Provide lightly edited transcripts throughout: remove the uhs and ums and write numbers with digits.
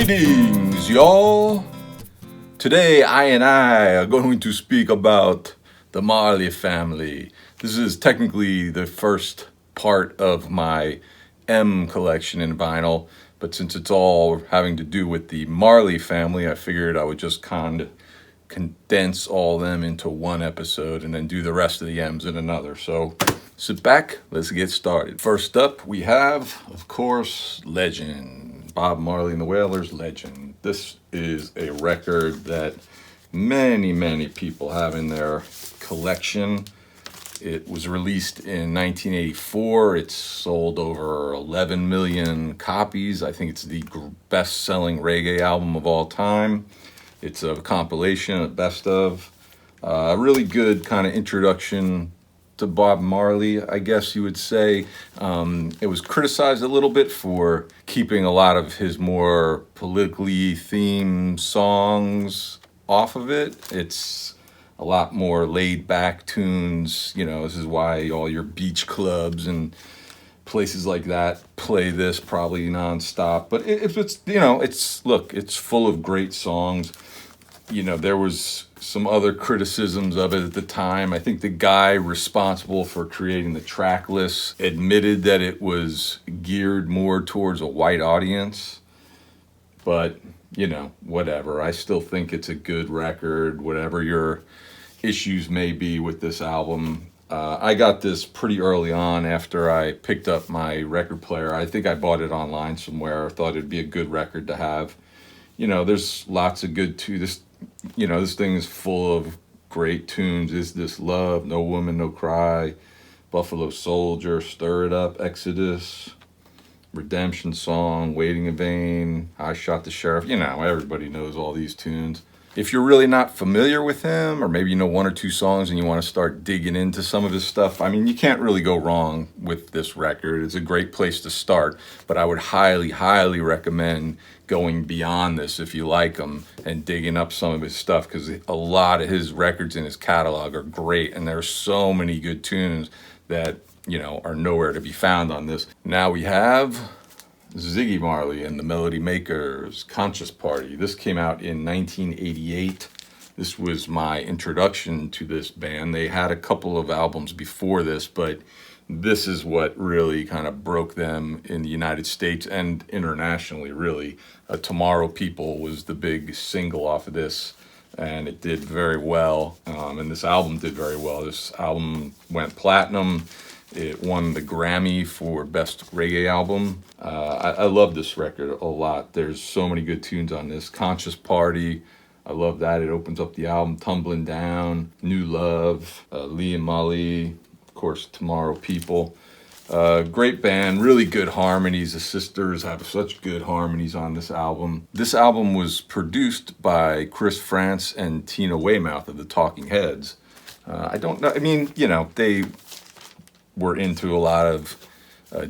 Greetings, y'all. Today, I are going to speak about the Marley family. This is technically the first part of my M collection in vinyl, but since it's all having to do with the Marley family, I figured I would just condense all them into one episode and then do the rest of the M's in another. So sit back, let's get started. First up, we have, of course, Legend. Bob Marley and the Wailers, Legend. This is a record that many people have in their collection. It was released in 1984. It's sold over 11 million copies. I think it's the best-selling reggae album of all time. It's a compilation, a best of. A really good kind of introduction to Bob Marley, I guess you would say. It was criticized a little bit for keeping a lot of his more politically themed songs off of it. It's a lot more laid back tunes. You know, this is why all your beach clubs and places like that play this probably nonstop. But it's full of great songs. You know, there was some other criticisms of it at the time. I think the guy responsible for creating the track list admitted that it was geared more towards a white audience. But, you know, whatever. I still think it's a good record, whatever your issues may be with this album. I got this pretty early on after I picked up my record player. I think I bought it online somewhere. I thought it'd be a good record to have. You know, there's lots of good this thing is full of great tunes. Is This Love, No Woman, No Cry, Buffalo Soldier, Stir It Up, Exodus, Redemption Song, Waiting in Vain, I Shot the Sheriff. You know, everybody knows all these tunes. If you're really not familiar with him, or maybe you know one or two songs and you want to start digging into some of his stuff, I mean, you can't really go wrong with this record. It's a great place to start, but I would highly recommend going beyond this if you like him and digging up some of his stuff, because a lot of his records in his catalog are great, and there's so many good tunes that, you know, are nowhere to be found on this. Now we have Ziggy Marley and the Melody Makers, Conscious Party. This came out in 1988. This was my introduction to this band. They had a couple of albums before this, but this is what really kind of broke them in the United States and internationally, really. Tomorrow People was the big single off of this, and it did very well. And this album did very well. This album went platinum. It won the Grammy for Best Reggae Album. I love this record a lot. There's so many good tunes on this. Conscious Party, I love that. It opens up the album. Tumbling Down, New Love, Lee and Molly, of course, Tomorrow People. Great band, really good harmonies. The sisters have such good harmonies on this album. This album was produced by Chris France and Tina Weymouth of the Talking Heads. I don't know, I mean, you know, they were into a lot of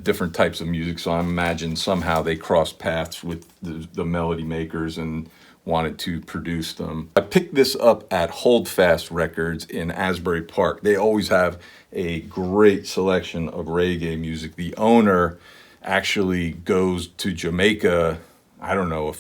different types of music, so I imagine somehow they crossed paths with the Melody Makers and wanted to produce them. I picked this up at Holdfast Records in Asbury Park. They always have a great selection of reggae music. The owner actually goes to Jamaica, I don't know,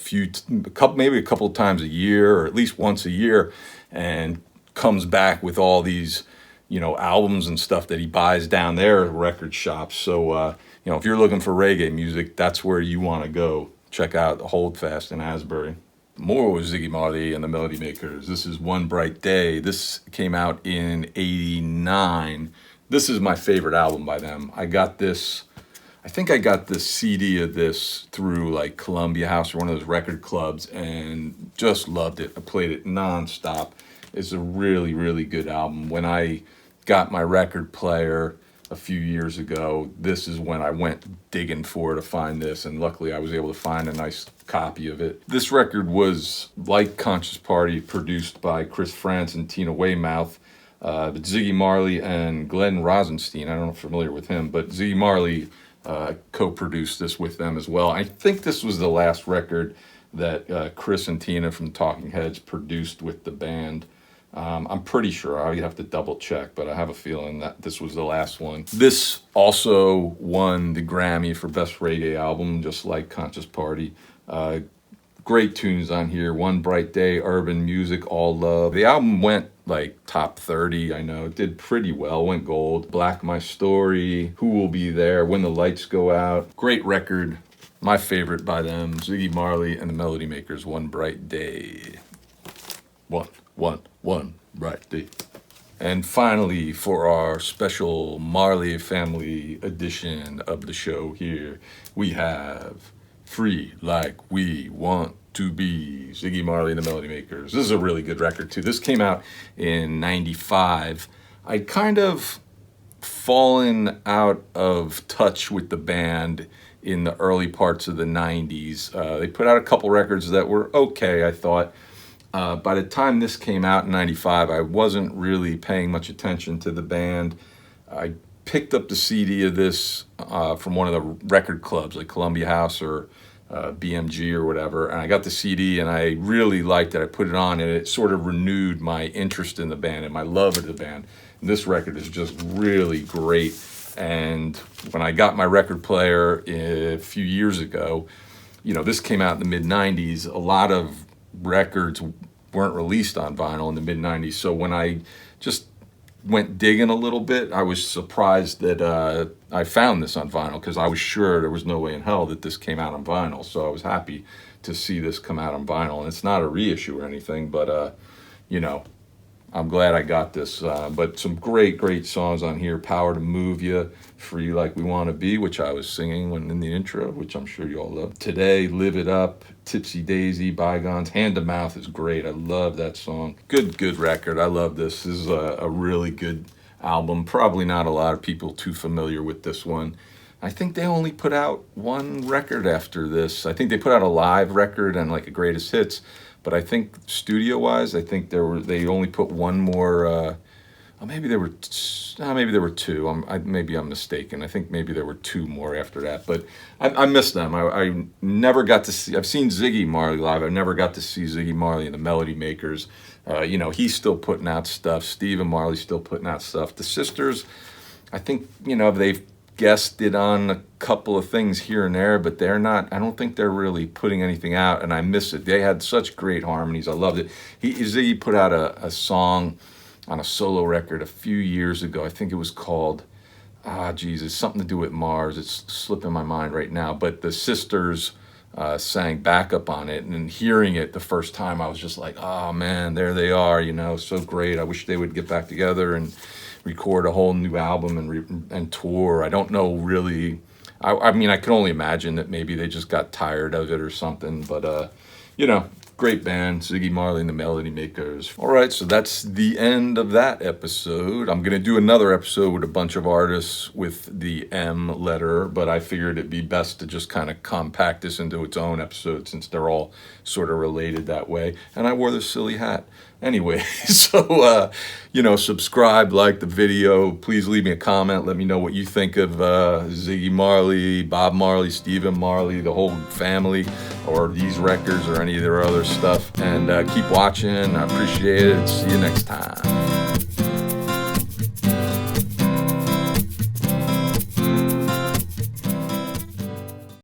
maybe a couple of times a year, or at least once a year, and comes back with all these, you know, albums and stuff that he buys down there at record shops. So, you know, if you're looking for reggae music, that's where you want to go. Check out Holdfast in Asbury. More with Ziggy Marley and the Melody Makers. This is One Bright Day. This came out in '89. This is my favorite album by them. I think I got the CD of this through like Columbia House or one of those record clubs, and just loved it. I played it nonstop. It's a really good album. When I got my record player a few years ago, this is when I went digging for to find this, and luckily I was able to find a nice copy of it. This record was, like Conscious Party, produced by Chris France and Tina Weymouth, but Ziggy Marley and Glenn Rosenstein, I don't know if you're familiar with him, but Ziggy Marley co-produced this with them as well. I think this was the last record that Chris and Tina from Talking Heads produced with the band. I'm pretty sure. I'd have to double check, but I have a feeling that this was the last one. This also won the Grammy for Best Reggae Album, just like Conscious Party. great tunes on here. One Bright Day, Urban Music, All Love. The album went like top 30, I know. It did pretty well, went gold. Black My Story, Who Will Be There, When the Lights Go Out. Great record. My favorite by them, Ziggy Marley and the Melody Makers, One Bright Day. One bright day. And finally, for our special Marley family edition of the show here, we have Free Like We Want to Be, Ziggy Marley and the Melody Makers. This is a really good record too. This came out in 95. I'd kind of fallen out of touch with the band in the early parts of the 90s. They put out a couple records that were okay, I thought. By the time this came out in 95, I wasn't really paying much attention to the band. I picked up the CD of this from one of the record clubs, like Columbia House or BMG or whatever, and I got the CD and I really liked it. I put it on and it sort of renewed my interest in the band and my love of the band. And this record is just really great. And when I got my record player a few years ago, this came out in the mid-90s. A lot of records weren't released on vinyl in the mid-90s. So when I just went digging a little bit, I was surprised that I found this on vinyl, because I was sure there was no way in hell that this came out on vinyl. So I was happy to see this come out on vinyl. And it's not a reissue or anything, but I'm glad I got this. But some great songs on here. Power to Move You, Free Like We Want to Be, which I was singing when in the intro, which I'm sure you all love. Today, Live It Up, Tipsy Daisy, Bygones. Hand to Mouth is great. I love that song. Good record. I love this. This is a really good album. Probably not a lot of people too familiar with this one. I think they only put out one record after this. I think they put out a live record and like a greatest hits. But I think studio-wise, I think they only put one more. Maybe there were two. Maybe I'm mistaken. I think maybe there were two more after that. But I miss them. I never got to see. I've seen Ziggy Marley live. I never got to see Ziggy Marley and the Melody Makers. He's still putting out stuff. Stephen Marley's still putting out stuff. The sisters, I think they've guested on a couple of things here and there, but they're not. I don't think they're really putting anything out, and I miss it. They had such great harmonies. I loved it. Ziggy put out a song on a solo record a few years ago. I think it was called something to do with Mars. It's slipping my mind right now. But the sisters sang backup on it, and hearing it the first time, I was just like, oh man, there they are. So great. I wish they would get back together and record a whole new album and tour. I don't know really. I mean, I can only imagine that maybe they just got tired of it or something. But great band, Ziggy Marley and the Melody Makers. All right, so that's the end of that episode. I'm gonna do another episode with a bunch of artists with the M letter, but I figured it'd be best to just kind of compact this into its own episode since they're all sort of related that way. And I wore this silly hat. Anyway, so, subscribe, like the video. Please leave me a comment. Let me know what you think of Ziggy Marley, Bob Marley, Stephen Marley, the whole family, or these records or any of their other stuff. And keep watching. I appreciate it. See you next time.